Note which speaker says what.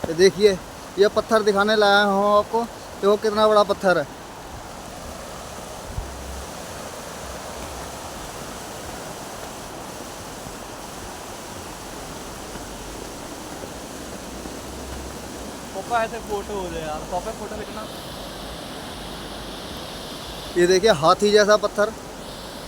Speaker 1: ये देखिए, ये पत्थर दिखाने लाया हूँ आपको। देखो कितना बड़ा पत्थर है।
Speaker 2: पापा ऐसे फोटो हो जाए यार, पापा फोटो लेना।
Speaker 1: ये देखिए हाथी जैसा पत्थर।